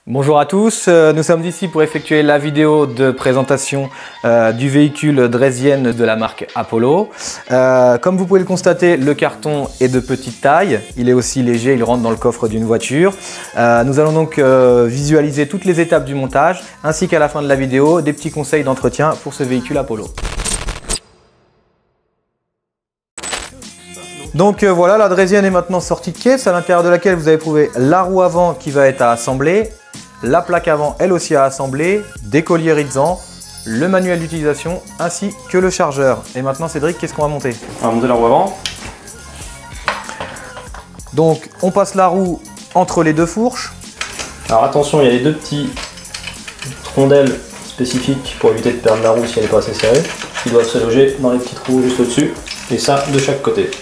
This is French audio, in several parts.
Bonjour à tous, nous sommes ici pour effectuer la vidéo de présentation du véhicule Draisienne de la marque Apollo. Comme vous pouvez le constater, le carton est de petite taille, il est aussi léger, il rentre dans le coffre d'une voiture. Nous allons donc visualiser toutes les étapes du montage, ainsi qu'à la fin de la vidéo, des petits conseils d'entretien pour ce véhicule Apollo. Donc voilà, la Draisienne est maintenant sortie de caisse, à l'intérieur de laquelle vous allez trouver la roue avant qui va être à assembler, la plaque avant elle aussi à assembler, des colliers Rizan, le manuel d'utilisation ainsi que le chargeur. Et maintenant Cédric, qu'est-ce qu'on va monter? On va monter la roue avant. Donc on passe la roue entre les deux fourches. Alors attention, il y a les deux petits rondelles spécifiques pour éviter de perdre la roue si elle n'est pas assez serrée, qui doivent se loger dans les petits trous juste au-dessus, et ça de chaque côté.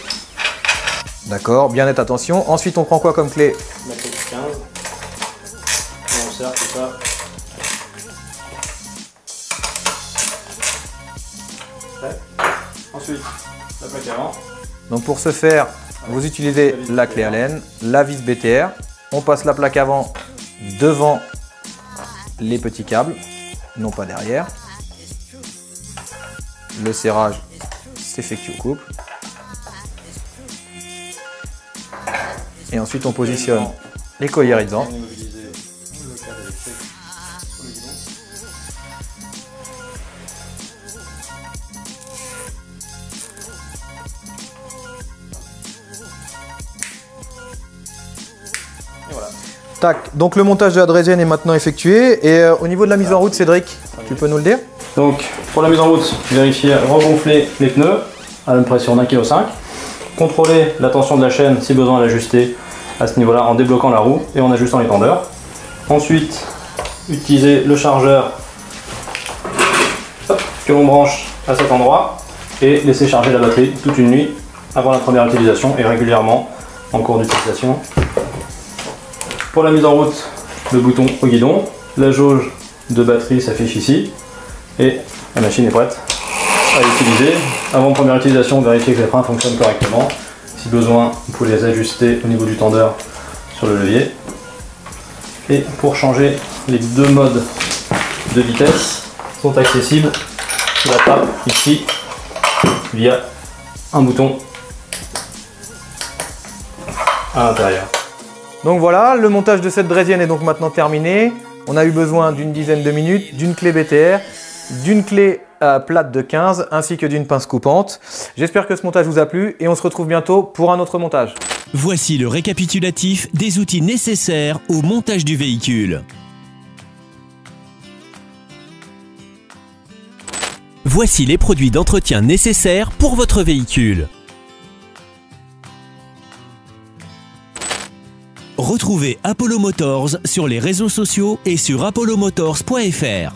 D'accord, bien être attention. Ensuite on prend quoi comme clé? La clé 15. Et on serre tout ça. Prêt. Ensuite, la plaque avant. Donc pour ce faire, vous utilisez la clé Allen, la vis BTR. On passe la plaque avant devant les petits câbles, non pas derrière. Le serrage s'effectue au couple. Et ensuite on positionne les colliers Rizan. Et voilà. Tac, donc le montage de la Draisienne est maintenant effectué. Et au niveau de la mise en route, Cédric, tu peux nous le dire? Donc pour la mise en route, vérifier regonfler les pneus à une pression d'1,5 kg. Contrôler la tension de la chaîne si besoin à l'ajuster à ce niveau là en débloquant la roue et en ajustant les tendeurs. Ensuite utiliser le chargeur que l'on branche à cet endroit et laisser charger la batterie toute une nuit avant la première utilisation et régulièrement en cours d'utilisation. Pour la mise en route, le bouton au guidon, la jauge de batterie s'affiche ici et la machine est prête à utiliser. Avant première utilisation, vérifier que les freins fonctionnent correctement. Si besoin, vous pouvez les ajuster au niveau du tendeur sur le levier. Et pour changer, les deux modes de vitesse sont accessibles sous la trappe ici via un bouton à l'intérieur. Donc voilà, le montage de cette Draisienne est donc maintenant terminé. On a eu besoin d'une dizaine de minutes, d'une clé BTR, d'une clé plate de 15 ainsi que d'une pince coupante. J'espère que ce montage vous a plu et on se retrouve bientôt pour un autre montage. Voici le récapitulatif des outils nécessaires au montage du véhicule. Voici les produits d'entretien nécessaires pour votre véhicule. Retrouvez Apollo Motors sur les réseaux sociaux et sur apollomotors.fr.